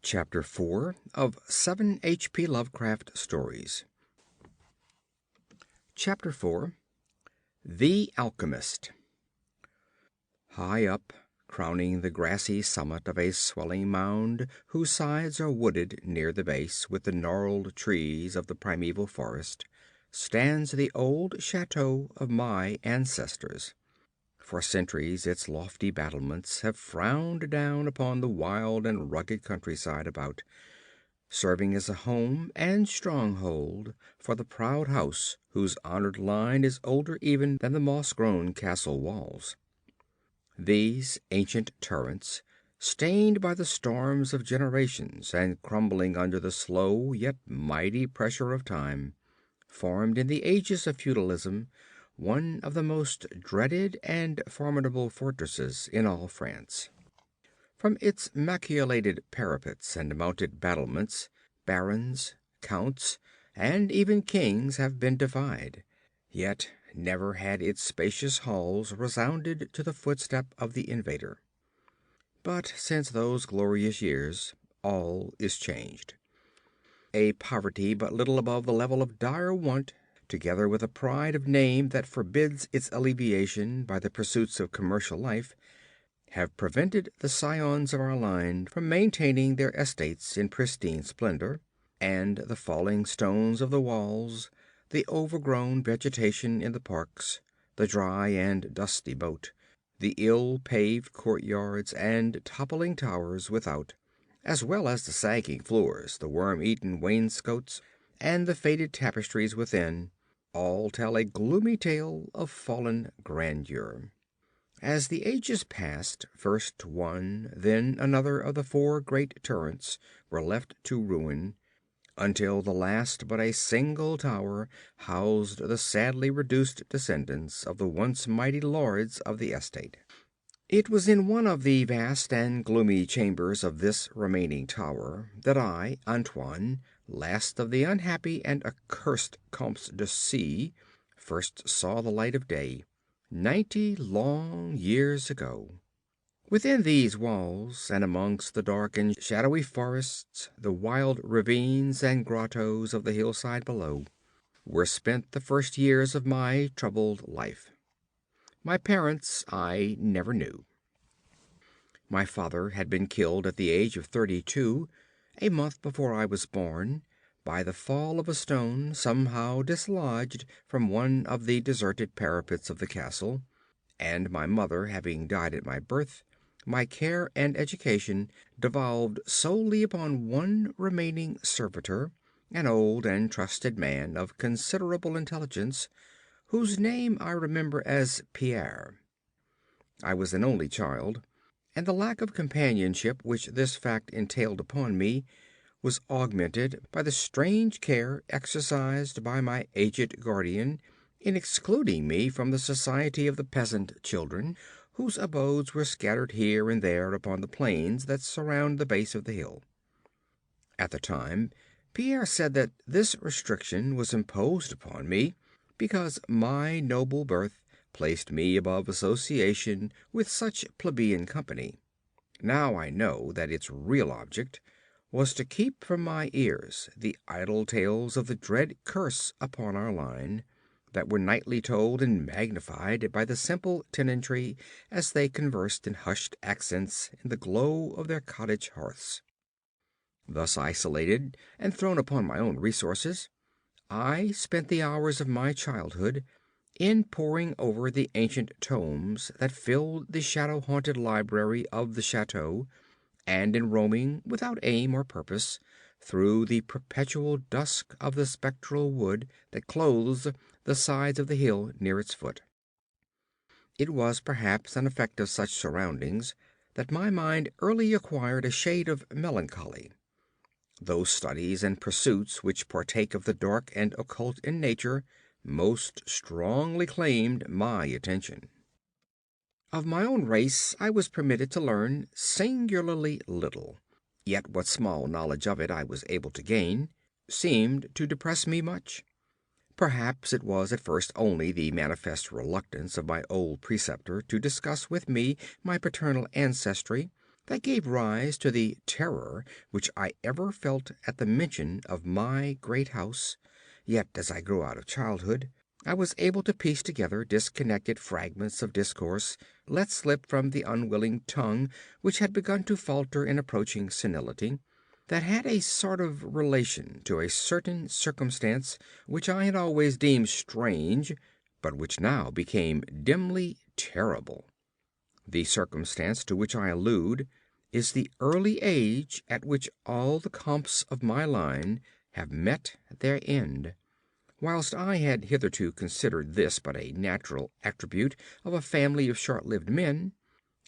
Chapter 4 of 7 H.P. Lovecraft Stories. Chapter 4 The Alchemist. High up, crowning the grassy summit of a swelling mound whose sides are wooded near the base with the gnarled trees of the primeval forest, stands the old chateau of my ancestors. For centuries its lofty battlements have frowned down upon the wild and rugged countryside about, serving as a home and stronghold for the proud house whose honored line is older even than the moss-grown castle walls. These ancient turrets, stained by the storms of generations and crumbling under the slow yet mighty pressure of time, formed in the ages of feudalism one of the most dreaded and formidable fortresses in all France. From its machicolated parapets and mounted battlements, barons, counts, and even kings have been defied. Yet never had its spacious halls resounded to the footstep of the invader. But since those glorious years, all is changed. A poverty but little above the level of dire want, together with a pride of name that forbids its alleviation by the pursuits of commercial life, have prevented the scions of our line from maintaining their estates in pristine splendor, and the falling stones of the walls, the overgrown vegetation in the parks, the dry and dusty moat, the ill-paved courtyards and toppling towers without, as well as the sagging floors, the worm-eaten wainscots, and the faded tapestries within, all tell a gloomy tale of fallen grandeur. As the ages passed, first one, then another of the four great turrets were left to ruin, until the last but a single tower housed the sadly reduced descendants of the once mighty lords of the estate. It was in one of the vast and gloomy chambers of this remaining tower that I, Antoine, last of the unhappy and accursed Comtes de C, first saw the light of day, 90 long years ago. Within these walls, and amongst the dark and shadowy forests, the wild ravines and grottos of the hillside below, were spent the first years of my troubled life. My parents I never knew. My father had been killed at the age of 32, a month before I was born, by the fall of a stone somehow dislodged from one of the deserted parapets of the castle, and my mother having died at my birth, my care and education devolved solely upon one remaining servitor, an old and trusted man of considerable intelligence, whose name I remember as Pierre. I was an only child, and the lack of companionship which this fact entailed upon me was augmented by the strange care exercised by my aged guardian in excluding me from the society of the peasant children, whose abodes were scattered here and there upon the plains that surround the base of the hill. At the time, Pierre said that this restriction was imposed upon me because my noble birth placed me above association with such plebeian company. Now I know that its real object was to keep from my ears the idle tales of the dread curse upon our line, that were nightly told and magnified by the simple tenantry as they conversed in hushed accents in the glow of their cottage hearths. Thus isolated and thrown upon my own resources, I spent the hours of my childhood in poring over the ancient tomes that filled the shadow-haunted library of the chateau, and in roaming without aim or purpose through the perpetual dusk of the spectral wood that clothes the sides of the hill near its foot. It was perhaps an effect of such surroundings that my mind early acquired a shade of melancholy. Those studies and pursuits which partake of the dark and occult in nature most strongly claimed my attention. Of my own race I was permitted to learn singularly little, yet what small knowledge of it I was able to gain seemed to depress me much. Perhaps it was at first only the manifest reluctance of my old preceptor to discuss with me my paternal ancestry that gave rise to the terror which I ever felt at the mention of my great house. Yet as I grew out of childhood, I was able to piece together disconnected fragments of discourse let slip from the unwilling tongue which had begun to falter in approaching senility, that had a sort of relation to a certain circumstance which I had always deemed strange, but which now became dimly terrible. The circumstance to which I allude is the early age at which all the comps of my line have met their end. Whilst I had hitherto considered this but a natural attribute of a family of short-lived men,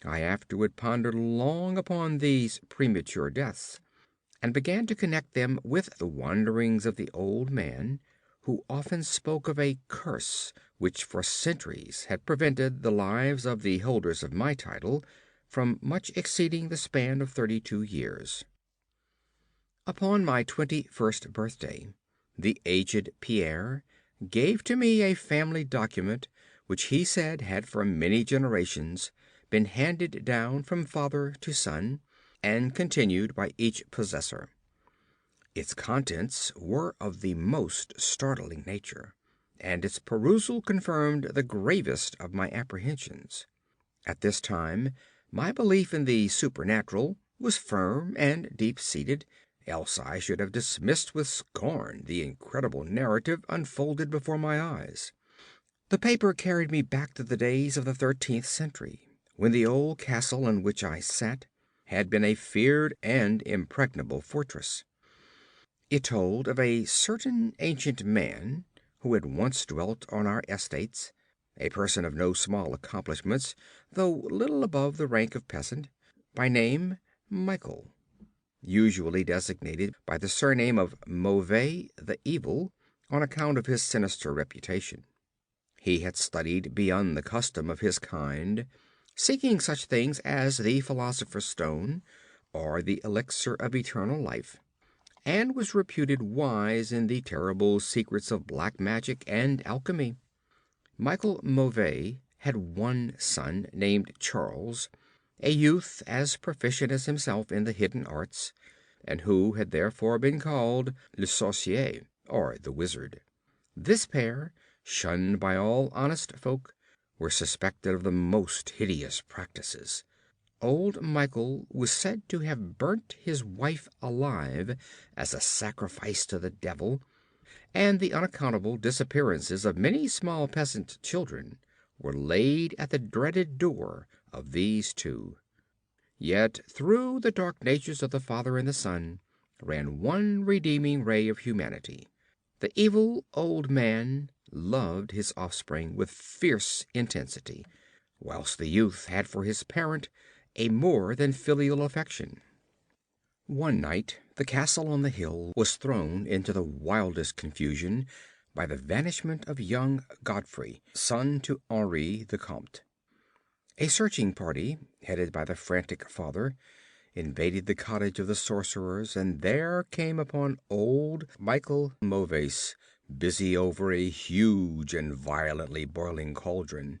I afterward pondered long upon these premature deaths, and began to connect them with the wanderings of the old man, who often spoke of a curse which for centuries had prevented the lives of the holders of my title from much exceeding the span of 32 years. Upon my 21st birthday, the aged Pierre gave to me a family document which he said had for many generations been handed down from father to son, and continued by each possessor. Its contents were of the most startling nature, and its perusal confirmed the gravest of my apprehensions. At this time my belief in the supernatural was firm and deep-seated, else I should have dismissed with scorn the incredible narrative unfolded before my eyes. The paper carried me back to the days of the 13th century, when the old castle in which I sat had been a feared and impregnable fortress. It told of a certain ancient man who had once dwelt on our estates, a person of no small accomplishments, though little above the rank of peasant, by name Michael, usually designated by the surname of Mauvais the Evil, on account of his sinister reputation. He had studied beyond the custom of his kind, seeking such things as the philosopher's stone or the elixir of eternal life, and was reputed wise in the terrible secrets of black magic and alchemy. Michael Mauvais had one son named Charles, a youth as proficient as himself in the hidden arts, and who had therefore been called le sorcier, or the wizard. This pair, shunned by all honest folk, were suspected of the most hideous practices. Old Michael was said to have burnt his wife alive as a sacrifice to the devil, and the unaccountable disappearances of many small peasant children were laid at the dreaded door of these two. Yet through the dark natures of the father and the son ran one redeeming ray of humanity. The evil old man loved his offspring with fierce intensity, whilst the youth had for his parent a more than filial affection. One night the castle on the hill was thrown into the wildest confusion by the vanishment of young Godfrey, son to Henri the Comte. A searching party, headed by the frantic father, invaded the cottage of the sorcerers, and there came upon old Michael Mauvais busy over a huge and violently boiling cauldron.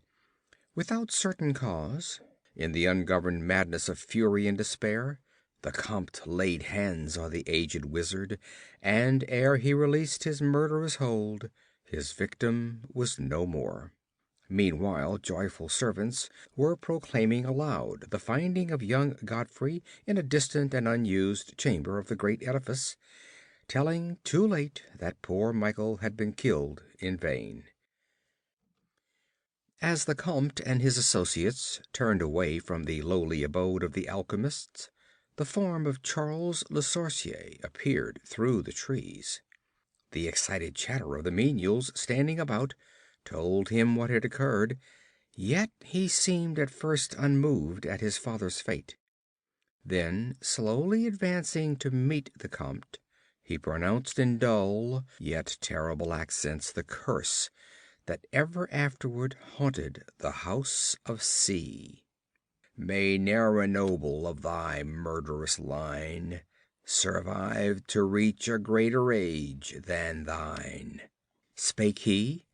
Without certain cause, in the ungoverned madness of fury and despair, the Comte laid hands on the aged wizard, and ere he released his murderous hold, his victim was no more. Meanwhile, joyful servants were proclaiming aloud the finding of young Godfrey in a distant and unused chamber of the great edifice, telling too late that poor Michael had been killed in vain. As the Comte and his associates turned away from the lowly abode of the alchemists, the form of Charles Le Sorcier appeared through the trees. The excited chatter of the menials standing about told him what had occurred, yet he seemed at first unmoved at his father's fate. Then, slowly advancing to meet the Comte, he pronounced in dull yet terrible accents the curse that ever afterward haunted the House of C. May ne'er a noble of thy murderous line survive to reach a greater age than thine, spake he,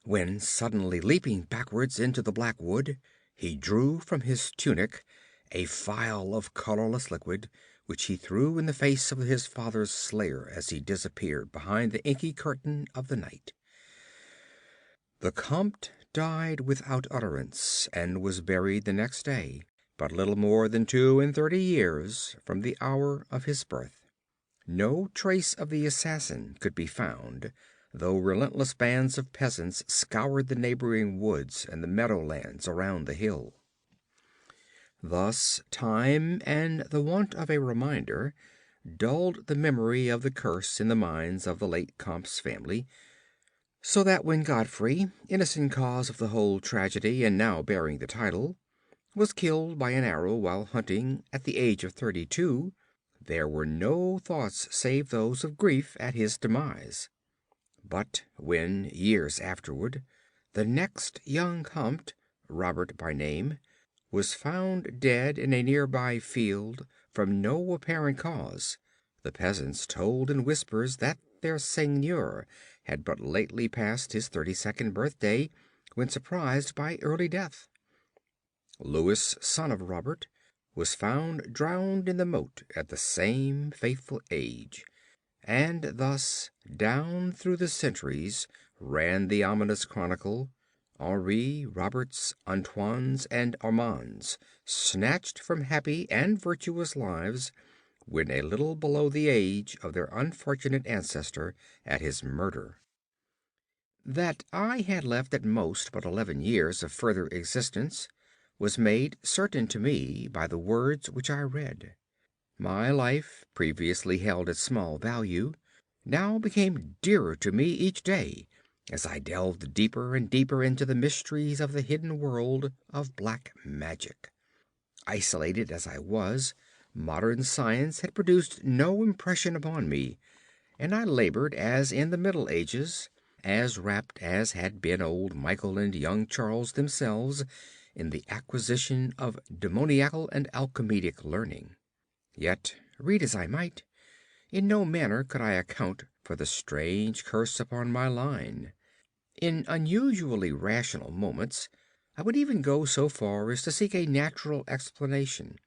when suddenly leaping backwards into the black wood, he drew from his tunic a phial of colorless liquid, which he threw in the face of his father's slayer as he disappeared behind the inky curtain of the night. The Comte died without utterance, and was buried the next day, but little more than 32 years from the hour of his birth. No trace of the assassin could be found, though relentless bands of peasants scoured the neighboring woods and the meadowlands around the hill. Thus time and the want of a reminder dulled the memory of the curse in the minds of the late Comte's family, so that when Godfrey, innocent cause of the whole tragedy and now bearing the title, was killed by an arrow while hunting at the age of 32, there were no thoughts save those of grief at his demise. But when, years afterward, the next young Comte, Robert by name, was found dead in a nearby field from no apparent cause, the peasants told in whispers that their seigneur had but lately passed his 32nd birthday when surprised by early death. Louis, son of Robert, was found drowned in the moat at the same fateful age, and thus down through the centuries ran the ominous chronicle, Henri, Roberts, Antoines, and Armands, snatched from happy and virtuous lives when a little below the age of their unfortunate ancestor at his murder. That I had left at most but 11 years of further existence was made certain to me by the words which I read. My life, previously held at small value, now became dearer to me each day as I delved deeper and deeper into the mysteries of the hidden world of black magic. Isolated as I was, modern science had produced no impression upon me, and I labored as in the Middle Ages, as rapt as had been old Michael and young Charles themselves in the acquisition of demoniacal and alchemical learning. Yet, read as I might, in no manner could I account for the strange curse upon my line. In unusually rational moments I would even go so far as to seek a natural explanation,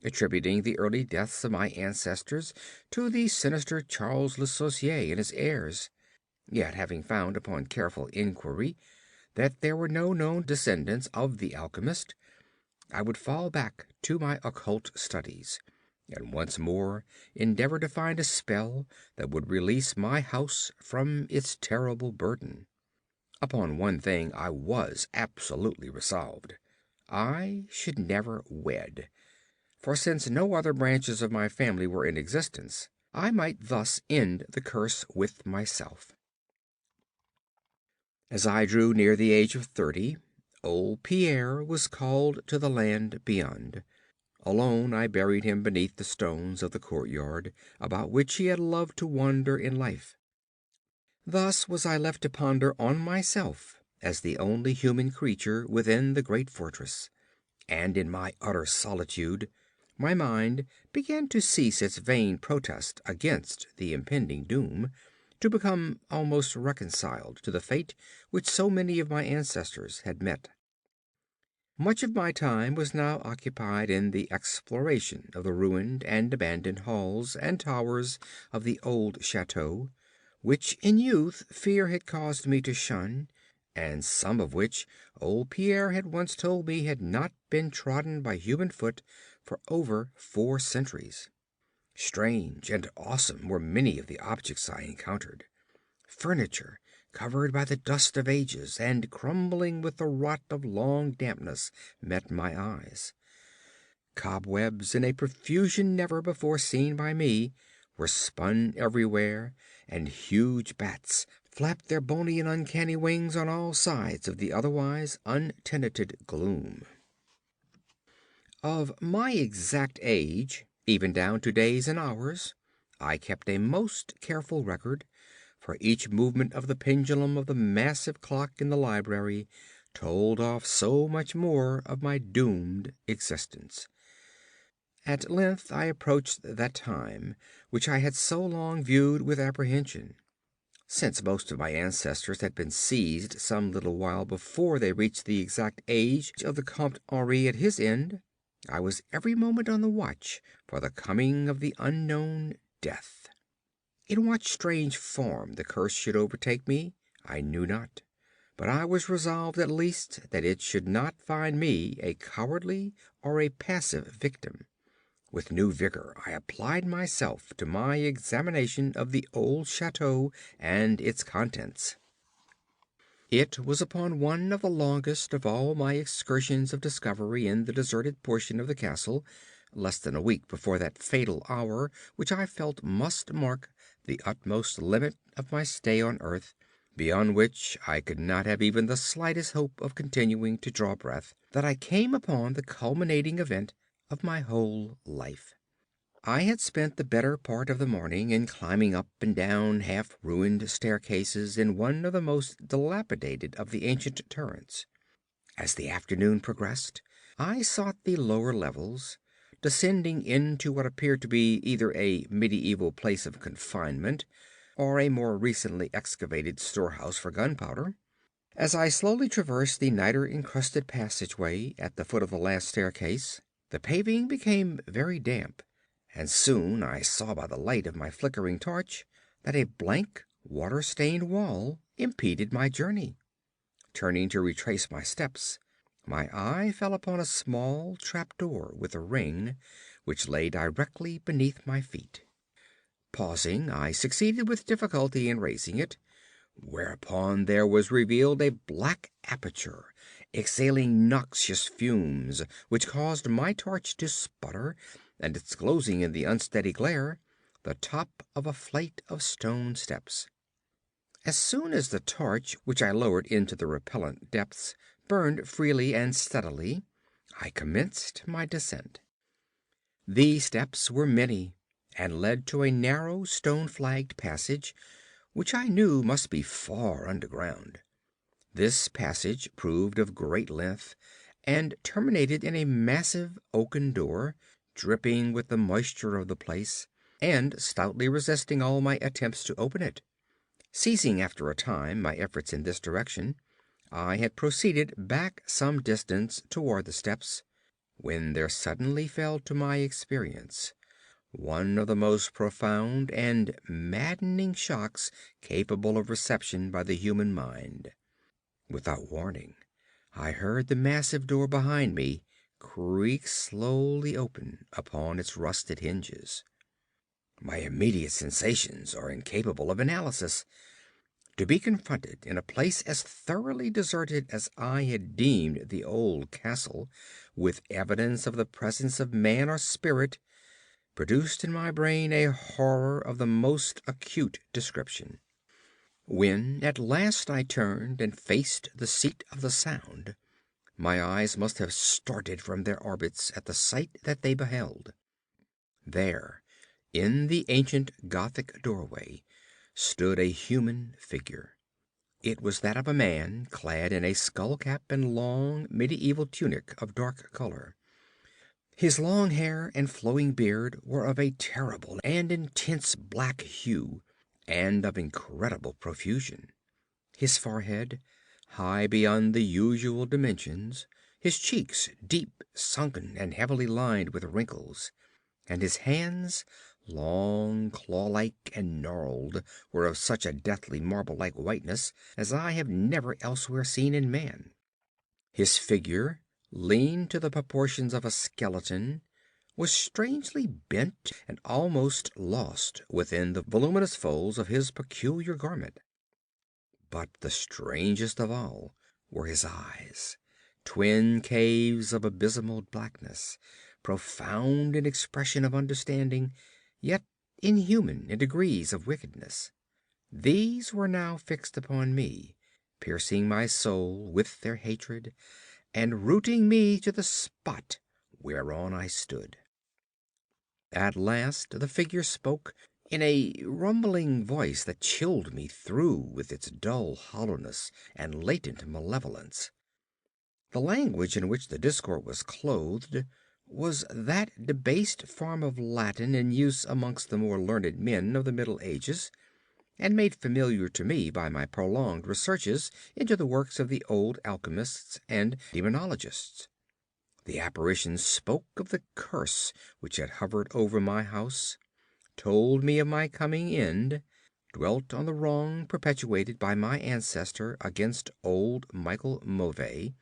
attributing the early deaths of my ancestors to the sinister Charles Le Sorcier and his heirs. Yet, having found upon careful inquiry that there were no known descendants of the Alchemist, I would fall back to my occult studies, and once more endeavor to find a spell that would release my house from its terrible burden. Upon one thing I was absolutely resolved. I should never wed, for since no other branches of my family were in existence, I might thus end the curse with myself. As I drew near the age of 30, old Pierre was called to the land beyond. Alone I buried him beneath the stones of the courtyard, about which he had loved to wander in life. Thus was I left to ponder on myself as the only human creature within the great fortress, and in my utter solitude my mind began to cease its vain protest against the impending doom, to become almost reconciled to the fate which so many of my ancestors had met. Much of my time was now occupied in the exploration of the ruined and abandoned halls and towers of the old chateau, which in youth fear had caused me to shun, and some of which old Pierre had once told me had not been trodden by human foot for over 4 centuries. Strange and awesome were many of the objects I encountered. Furniture covered by the dust of ages and crumbling with the rot of long dampness met my eyes. Cobwebs in a profusion never before seen by me were spun everywhere, and huge bats flapped their bony and uncanny wings on all sides of the otherwise untenanted gloom. Of my exact age, even down to days and hours, I kept a most careful record, for each movement of the pendulum of the massive clock in the library told off so much more of my doomed existence. At length I approached that time which I had so long viewed with apprehension. Since most of my ancestors had been seized some little while before they reached the exact age of the Comte Henri at his end, I was every moment on the watch for the coming of the unknown death. In what strange form the curse should overtake me, I knew not, but I was resolved at least that it should not find me a cowardly or a passive victim. With new vigor I applied myself to my examination of the old chateau and its contents. It was upon one of the longest of all my excursions of discovery in the deserted portion of the castle, less than a week before that fatal hour which I felt must mark the utmost limit of my stay on earth, beyond which I could not have even the slightest hope of continuing to draw breath, that I came upon the culminating event of my whole life. I had spent the better part of the morning in climbing up and down half ruined staircases in one of the most dilapidated of the ancient turrets. As the afternoon progressed, I sought the lower levels, descending into what appeared to be either a medieval place of confinement or a more recently excavated storehouse for gunpowder. As I slowly traversed the niter encrusted passageway at the foot of the last staircase, the paving became very damp, and soon I saw by the light of my flickering torch that a blank, water-stained wall impeded my journey. Turning to retrace my steps, my eye fell upon a small trap-door with a ring, which lay directly beneath my feet. Pausing, I succeeded with difficulty in raising it, whereupon there was revealed a black aperture, exhaling noxious fumes, which caused my torch to sputter, and disclosing in the unsteady glare the top of a flight of stone steps. As soon as the torch, which I lowered into the repellent depths, burned freely and steadily, I commenced my descent. The steps were many, and led to a narrow stone-flagged passage, which I knew must be far underground. This passage proved of great length, and terminated in a massive oaken door, dripping with the moisture of the place, and stoutly resisting all my attempts to open it. Ceasing after a time my efforts in this direction, I had proceeded back some distance toward the steps, when there suddenly fell to my experience one of the most profound and maddening shocks capable of reception by the human mind. Without warning, I heard the massive door behind me creak slowly open upon its rusted hinges. My immediate sensations are incapable of analysis. To be confronted in a place as thoroughly deserted as I had deemed the old castle, with evidence of the presence of man or spirit, produced in my brain a horror of the most acute description. When at last I turned and faced the seat of the sound, my eyes must have started from their orbits at the sight that they beheld. There, in the ancient Gothic doorway, stood a human figure. It was that of a man clad in a skull-cap and long medieval tunic of dark color. His long hair and flowing beard were of a terrible and intense black hue, and of incredible profusion. His forehead, high beyond the usual dimensions, his cheeks deep sunken and heavily lined with wrinkles, and his hands, long, claw-like, and gnarled, were of such a deathly marble-like whiteness as I have never elsewhere seen in man. His figure, lean to the proportions of a skeleton, was strangely bent and almost lost within the voluminous folds of his peculiar garment. But the strangest of all were his eyes, twin caves of abysmal blackness, profound in expression of understanding, yet inhuman in degrees of wickedness. These were now fixed upon me, piercing my soul with their hatred, and rooting me to the spot whereon I stood. At last the figure spoke in a rumbling voice that chilled me through with its dull hollowness and latent malevolence. The language in which the discourse was clothed was that debased form of Latin in use amongst the more learned men of the Middle Ages, and made familiar to me by my prolonged researches into the works of the old alchemists and demonologists. The apparition spoke of the curse which had hovered over my house, told me of my coming end, dwelt on the wrong perpetuated by my ancestor against old Michael Mauvais,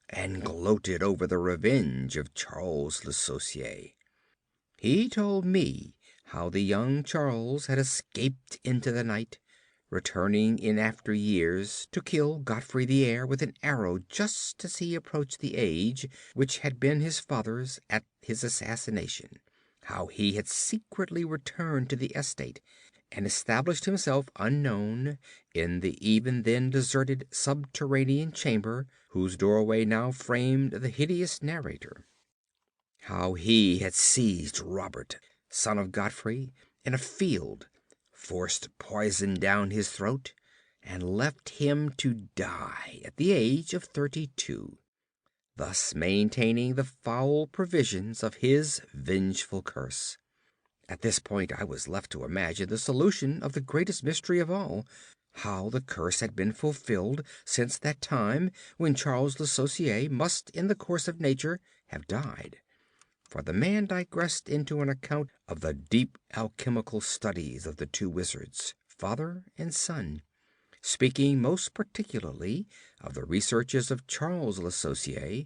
and gloated over the revenge of Charles Le Saucier. He told me how the young Charles had escaped into the night, returning in after years to kill Godfrey the heir with an arrow just as he approached the age which had been his father's at his assassination, how he had secretly returned to the estate and established himself unknown in the even then deserted subterranean chamber whose doorway now framed the hideous narrator. How he had seized Robert, son of Godfrey, in a field, forced poison down his throat, and left him to die at the age of 32, thus maintaining the foul provisions of his vengeful curse. At this point I was left to imagine the solution of the greatest mystery of all, how the curse had been fulfilled since that time when Charles Le Saucier must in the course of nature have died. For the man digressed into an account of the deep alchemical studies of the two wizards, father and son, speaking most particularly of the researches of Charles Le Saucier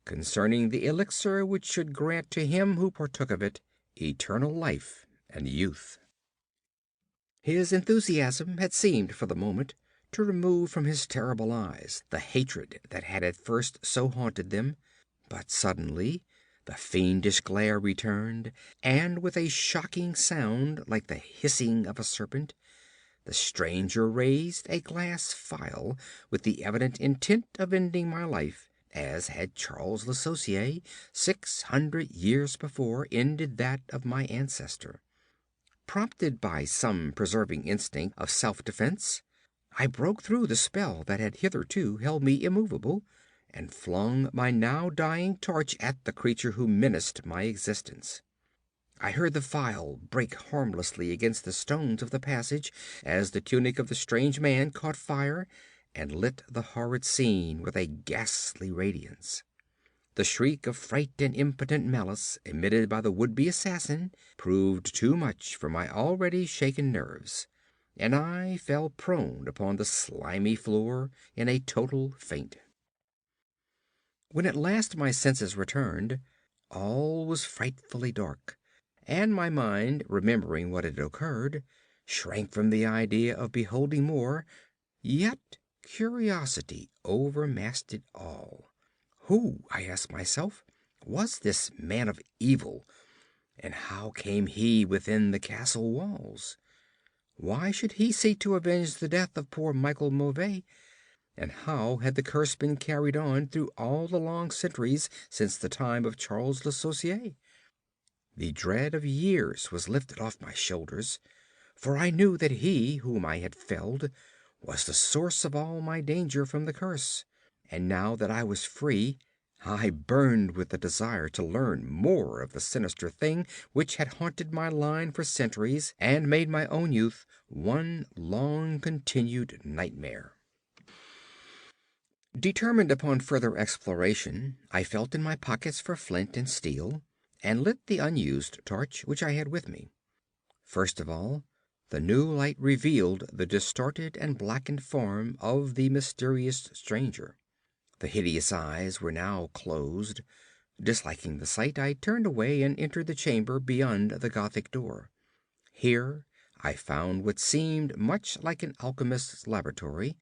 concerning the elixir which should grant to him who partook of it eternal life and youth. His enthusiasm had seemed for the moment to remove from his terrible eyes the hatred that had at first so haunted them, but suddenly the fiendish glare returned, and with a shocking sound like the hissing of a serpent, the stranger raised a glass phial with the evident intent of ending my life, as had Charles Le Saucier 600 years before ended that of my ancestor. Prompted by some preserving instinct of self-defense, I broke through the spell that had hitherto held me immovable, and flung my now dying torch at the creature who menaced my existence. I heard the phial break harmlessly against the stones of the passage as the tunic of the strange man caught fire and lit the horrid scene with a ghastly radiance. The shriek of fright and impotent malice emitted by the would-be assassin proved too much for my already shaken nerves, and I fell prone upon the slimy floor in a total faint. When at last my senses returned, all was frightfully dark, and my mind, remembering what had occurred, shrank from the idea of beholding more, yet curiosity overmastered all. Who, I asked myself, was this man of evil, and how came he within the castle walls? Why should he seek to avenge the death of poor Michael Mauvais? And how had the curse been carried on through all the long centuries since the time of Charles Le Saucier? The dread of years was lifted off my shoulders, for I knew that he whom I had felled was the source of all my danger from the curse, and now that I was free, I burned with the desire to learn more of the sinister thing which had haunted my line for centuries and made my own youth one long continued nightmare. Determined upon further exploration, I felt in my pockets for flint and steel, and lit the unused torch which I had with me. First of all, the new light revealed the distorted and blackened form of the mysterious stranger. The hideous eyes were now closed. Disliking the sight, I turned away and entered the chamber beyond the Gothic door. Here I found what seemed much like an alchemist's laboratory.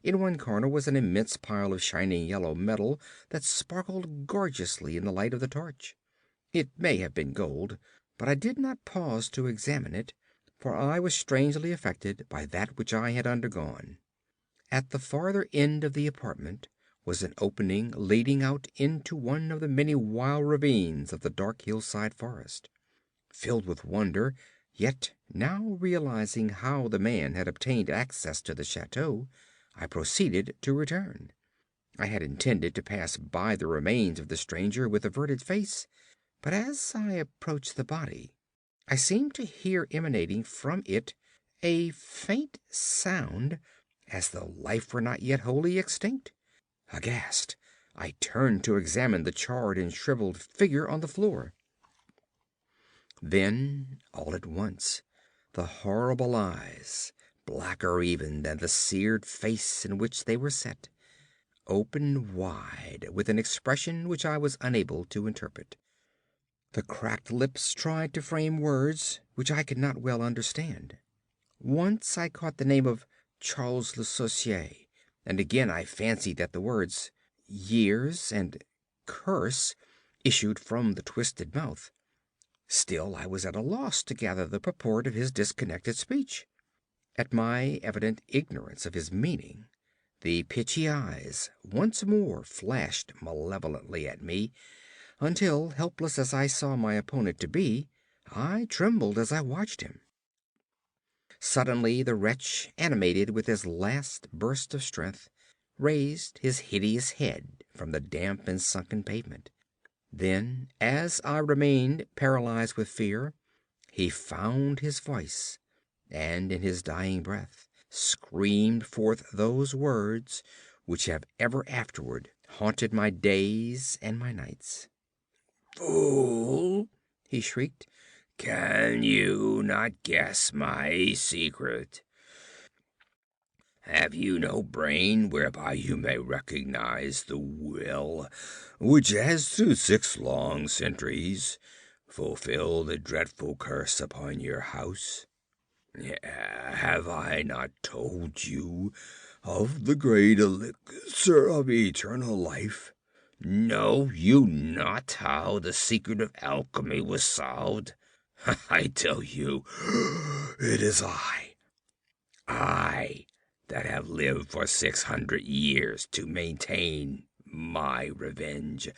In one corner was an immense pile of shining yellow metal that sparkled gorgeously in the light of the torch. It may have been gold, but I did not pause to examine it, for I was strangely affected by that which I had undergone. At the farther end of the apartment was an opening leading out into one of the many wild ravines of the dark hillside forest. Filled with wonder, yet now realizing how the man had obtained access to the chateau, I proceeded to return. I had intended to pass by the remains of the stranger with averted face, but as I approached the body, I seemed to hear emanating from it a faint sound, as though life were not yet wholly extinct. Aghast, I turned to examine the charred and shriveled figure on the floor. Then, all at once, the horrible eyes, blacker even than the seared face in which they were set, opened wide with an expression which I was unable to interpret. The cracked lips tried to frame words which I could not well understand. Once I caught the name of Charles Le Sorcier, and again I fancied that the words years and curse issued from the twisted mouth. Still I was at a loss to gather the purport of his disconnected speech. At my evident ignorance of his meaning, the pitchy eyes once more flashed malevolently at me, until, helpless as I saw my opponent to be, I trembled as I watched him. Suddenly the wretch, animated with his last burst of strength, raised his hideous head from the damp and sunken pavement. Then, as I remained paralyzed with fear, he found his voice, and in his dying breath screamed forth those words which have ever afterward haunted my days and my nights. "Fool!" he shrieked. "Can you not guess my secret? Have you no brain whereby you may recognize the will which has through 6 long centuries fulfilled the dreadful curse upon your house? Have I not told you of the great elixir of eternal life? Know you not how the secret of alchemy was solved? I tell you, it is I that have lived for 600 years to maintain my revenge.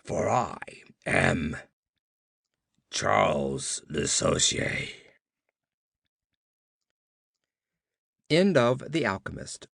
For I am Charles Le Sorcier." End of The Alchemist,